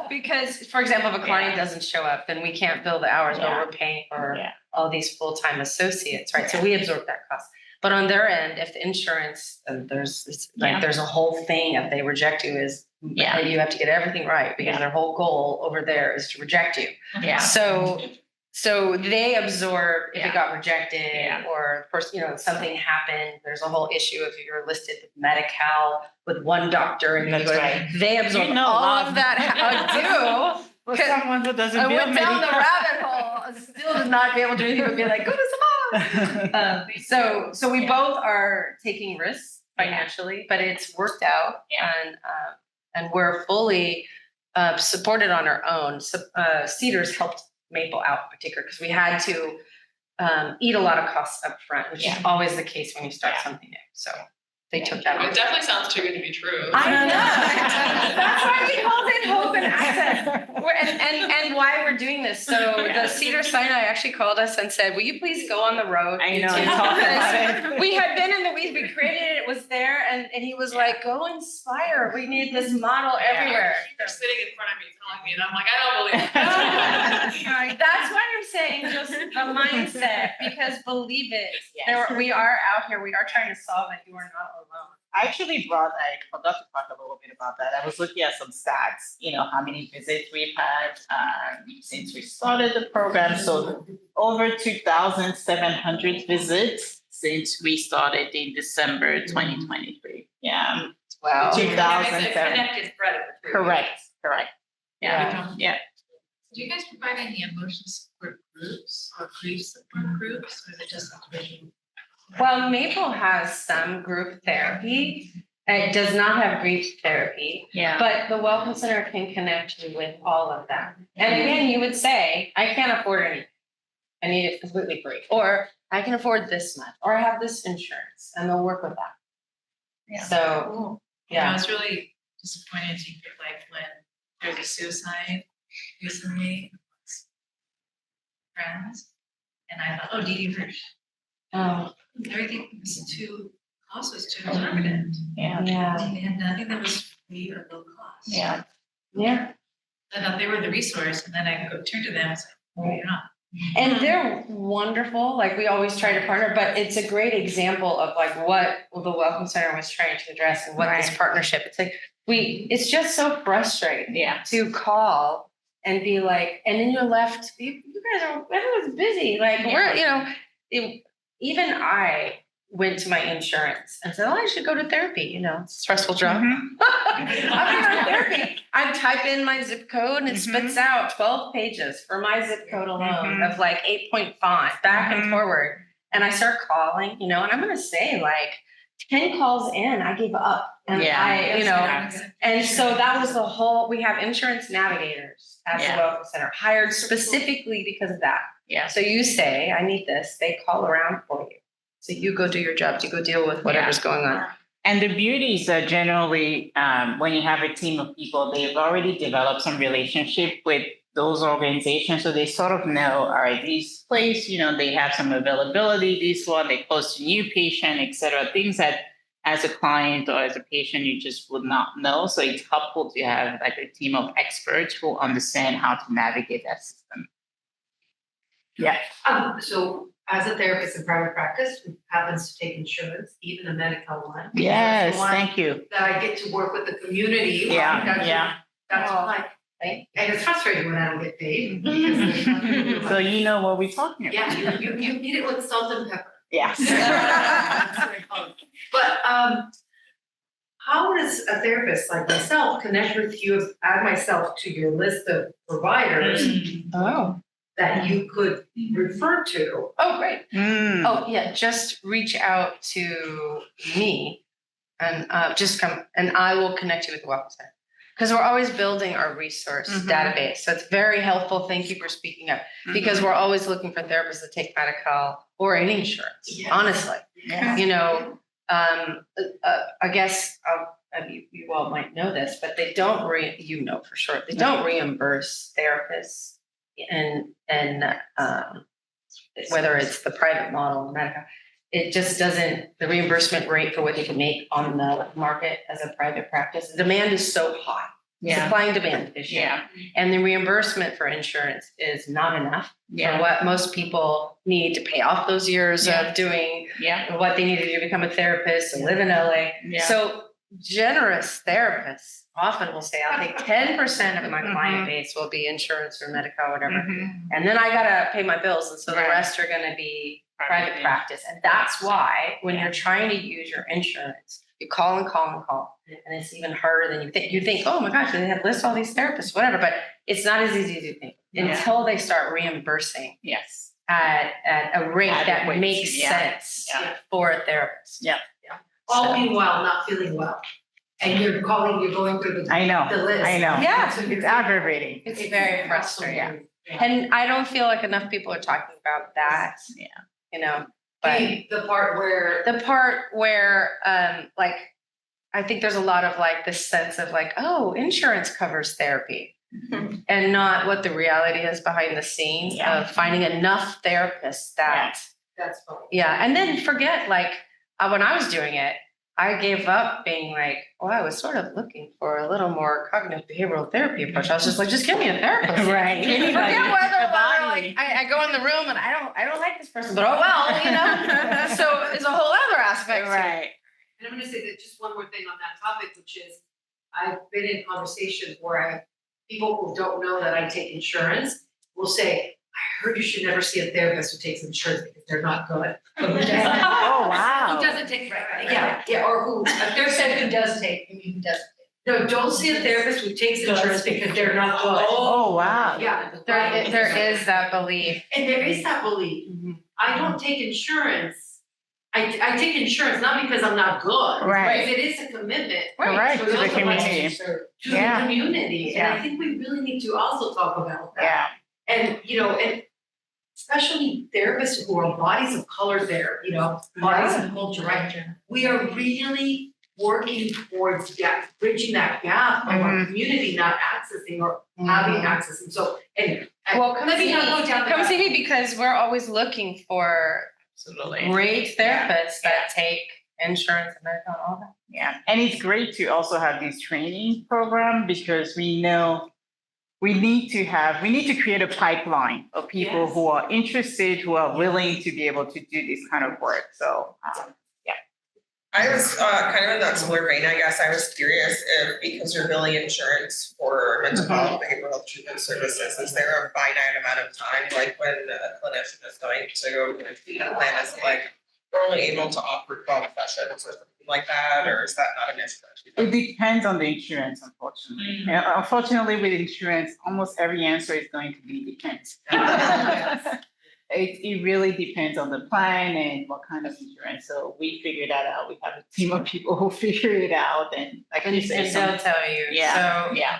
Because, for example, if a client doesn't show up, then we can't bill the hours, but Yeah. we're paying for Yeah. all these full-time associates, right? So we absorb that cost. But on their end, if the insurance, there's a whole thing, if they reject you, is Yeah. you have to get everything right, because Yeah. their whole goal over there is to reject you. Yeah. So they absorb if Yeah. it got rejected, Yeah. or of course, something happened. There's a whole issue if you're listed with Medi-Cal with one doctor and you That's go, right. they absorb You know all lots. of that. I do. For someone who doesn't I bill went down the Medi-Cal. rabbit hole. I still did not be able to do anything but be like, go to Saban. So we both are taking risks financially, but it's worked out, Yeah. and we're fully supported on our own. So, Cedars helped Maple out in particular because we had to eat a lot of costs up front, which is always the case when you start Yeah. something new. So they took that It on. definitely sounds too good to be true. I know. That's why we called it Hope and Access. And why we're doing this. So Yeah. the Cedar Sinai actually called us and said, will you please go on the road? I know, to-" and talk about it. We had been in the weeds, we created it, it was there, and he was like, go inspire. We need this model everywhere. You're sitting in front of me telling me, and I'm like, I don't believe it. That's why I'm saying just a mindset, because believe it, we are out here, we are trying to solve it, you are not alone. I actually I forgot to talk a little bit about that. I was looking at some stats, how many visits we've had since we started the program. So over 2,700 visits since we started in December 2023. Yeah. Wow. 2007. Connected thread of the two. Correct. Yeah. Do you guys provide any emotional support groups or grief support groups, or is it just individual? Well, Maple has some group therapy. It does not have grief therapy, Yeah. but the Welcome Center can connect you with all of that. And again, you would say, I can't afford anything. I need it completely free. Or I can afford this much, or I have this insurance, and they'll work with that. Yeah. So, Cool. yeah. I was really disappointed to hear when there's a suicide recently, friends, and I thought, oh, Dee Dee Hirsch. Oh, Everything was too, cost was too exorbitant. Yeah. yeah. They had nothing that was free or low cost. Yeah. Yeah. I thought they were the resource, and then I go turn to them and say, well, you're not. And they're wonderful, like we always try to partner, but it's a great example of like what the Welcome Center was trying to address and what this Right. partnership, it's like, it's just so frustrating Yeah. to call and be like, and then you're left, you guys are, everyone's busy, like we're, even I went to my insurance and said, oh, I should go to therapy, it's a stressful job. I'm in therapy. I type in my zip code and it spits out 12 pages for my zip code alone of like 8-point font back and forward. And I start calling, and I'm going to say like 10 calls in, I gave up. And and so that was the whole, we have insurance navigators at the Welcome Center hired specifically because of that. Yeah. So you say, I need this, they call around for you. So you go do your job, you go deal with whatever's going on. And the beauty is that generally, when you have a team of people, they've already developed some relationship with those organizations. So they sort of know, all right, these place, they have some availability, this one, they post a new patient, et cetera, things that as a client or as a patient, you just would not know. So it's helpful to have like a team of experts who understand how to navigate that system. Yeah. So as a therapist in private practice who happens to take insurance, even a medical one. Yes, the one thank you. That I get to work with the community. Yeah, Right? That's fine. Right. And it's frustrating when I don't get paid. Because there's nothing to do about So it. you know what we're talking about. Yeah, you eat it with salt and pepper. Yes. But how does a therapist like myself connect with you, add myself to your list of providers Oh. that you could refer to? Oh, great. Mm. Oh, yeah, just reach out to me and just come and I will connect you with the Welcome Center. Because we're always building our resource database. So it's very helpful. Thank you for speaking up. Because we're always looking for therapists that take Medi-Cal or any insurance, honestly. Yeah. I guess you all might know this, but they don't, for sure, they don't reimburse therapists and whether it's the private model or Medi-Cal. It just doesn't, the reimbursement rate for what they can make on the market as a private practice, the demand is so high. Supply and demand issue. Yeah. And the reimbursement for insurance is not enough Yeah. for what most people need to pay off those years of doing what they need to do to become a therapist and live in LA. Yeah. So generous therapists often will say, I'll take 10% of my client base will be insurance or Medi-Cal or whatever. And then I gotta pay my bills. And so the rest are gonna be private practice. And that's why when you're trying to use your insurance, you call and call and call. And it's even harder than you think. You think, oh my gosh, they have list all these therapists, whatever. But it's not as easy as you think until they start reimbursing at a rate that makes sense for a therapist. Yeah. All meanwhile, not feeling well. And you're going through the I know. list. I know. Yeah. It's aggravating. It's very frustrating. And I don't feel like enough people are talking about that. But The part where like, I think there's a lot of like this sense of like, oh, insurance covers therapy. And not what the reality is behind the scenes of finding enough therapists that. that's funny. Yeah. And then forget like when I was doing it, I gave up being like, well, I was sort of looking for a little more cognitive behavioral therapy approach. I was just like, just give me a therapist. Right. Forget whether like I go in the room and I don't like this person, but oh well, So it's a whole other aspect. Right. And I'm gonna say that just one more thing on that topic, which is I've been in conversations where people who don't know that I take insurance will say, I heard you should never see a therapist who takes insurance because they're not good. Oh, wow. Who doesn't take, yeah, or who, a therapist who does take, you mean who doesn't take. No, don't see a therapist who takes insurance because they're not good. Oh, wow. Yeah. There is that belief. And there is that belief. I don't take insurance. I take insurance not because I'm not good. Right. Because it is a commitment. Correct, For to the those of us community. To the community. And I think we really need to also talk about that. Yeah. And, and especially therapists who are bodies of color there, bodies of culture, right? We are really working towards bridging that gap of our community not accessing or having access. And so, Come see me because we're always looking for great therapists that take insurance and Medi-Cal and all that. Yeah. And it's great to also have this training program because we know we need to create a pipeline of people Yes. who are interested, who are willing to be able to do this kind of work. So, I was kind of in that similar vein, I guess. I was curious if, because you're billing insurance for mental health, behavioral health treatment services, is there a finite amount of time, like when a clinician is going to a treatment plan, is it like, we're only able to offer 12 sessions or something like that, or is that not an issue? it depends on the insurance, unfortunately. Yeah, unfortunately, with insurance, almost every answer is going to be depends. It really depends on the plan and what kind of insurance. So we figure that out. We have a team of people who figure it out, and like you And said, they'll tell you. yeah, So yeah,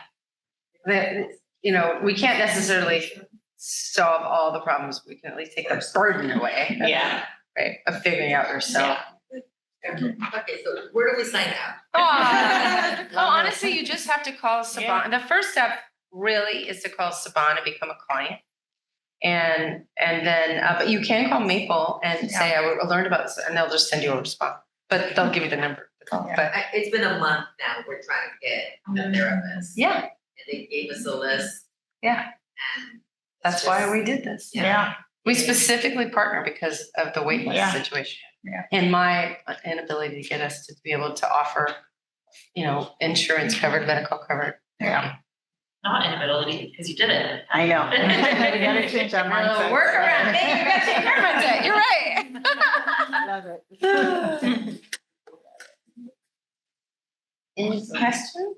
that, you know, we can't necessarily solve all the problems. We can at least take the burden away. yeah. Right, of figuring out yourself. Okay, so where do we sign up? Well, honestly, you just have to call Saban. The first step really is to call Saban and become a client. And then, but you can call Maple and say, I learned about this, and they'll just send you a response. But they'll give you the number. But It's been a month now, we're trying to get a therapist. yeah, And they gave us a list yeah, and. that's why we did this. Yeah. We specifically partner because of the wait list Yeah. situation. Yeah. And my inability to get us to be able to offer, you know, insurance covered, medical covered. Yeah. Not inability, because you did it. I know. We gotta change our mindset. Work around me. You gotta change your mindset. You're right. Love it. Any questions?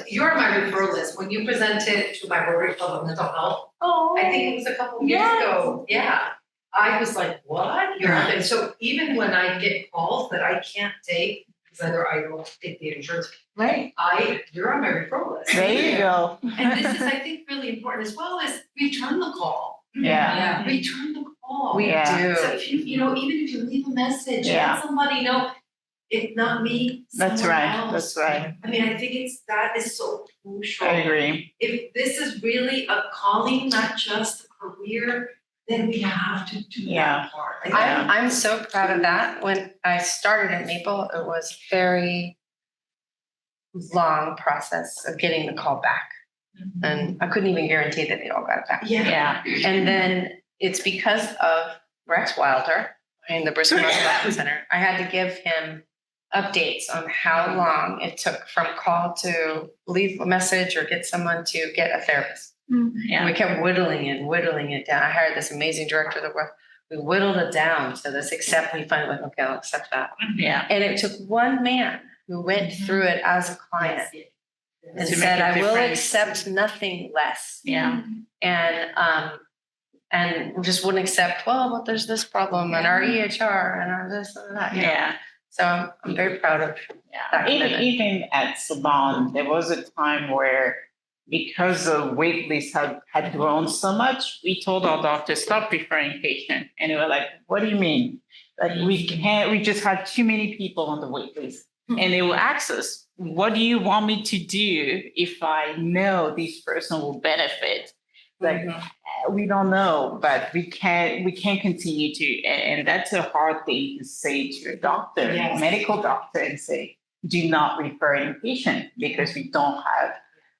You're my referral list, when you presented to my Rotary Club of Mental Health, Oh. I think it was a couple of years ago, yeah. I was like, what? You're up, and so even when I get calls that I can't take, because either I don't take the insurance, Right. you're on my referral list. There you go. And this is, I think, really important as well, is return the call. Yeah. Return the call. We Yeah. So do. if you know, even if you leave a message, Yeah. let somebody know, if not me, That's someone right. else. That's right. I mean, I think that is so crucial. I agree. If this is really a calling, not just a career, then we have to do Yeah. that part. Yeah. I'm so proud of that. When I started at Maple, it was very long process of getting the call back. And I couldn't even guarantee that they all got it back. Yeah. And then it's because of Rex Wilder and the Briskin Advocacy Center. I had to give him updates on how long it took from call to leave a message or get someone to get a therapist. And Yeah. we kept whittling it down. I hired this amazing director that we whittled it down to this accept. We finally went, okay, I'll accept that. Yeah. And it took one man who went through it as a client and To said, make a I will difference. accept nothing less. Yeah. And just wouldn't accept, well, but there's this problem and our EHR and our this and that. You know? Yeah. So I'm very proud of Yeah. that commitment. Even at Saban, there was a time where, because the wait list had grown so much, we told our doctors, stop referring patients. And they were like, what do you mean? Like, we just had too many people on the wait list. And they will ask us, what do you want me to do if I know this person will benefit? Like, we don't know, but we can't continue to, and that's a hard thing to say to a doctor, Yes. medical doctor, and say, do not refer any patient because we don't have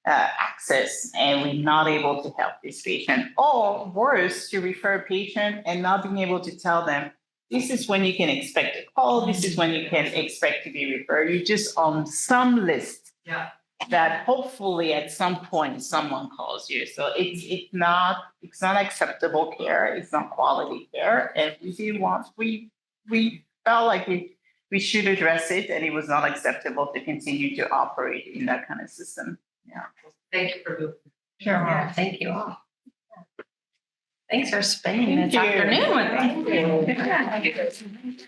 access and we're not able to help this patient. Or worse, to refer a patient and not being able to tell them, this is when you can expect a call, this is when you can expect to be referred. You're just on some list. Yeah. That hopefully at some point someone calls you. So it's not acceptable care. It's not quality care. And we felt like we should address it, and it was not acceptable to continue to operate in that kind of system. Yeah. Thank you for doing. Sure. Yeah, thank you all. Thanks for spending this Thank you. afternoon with me. Thank you.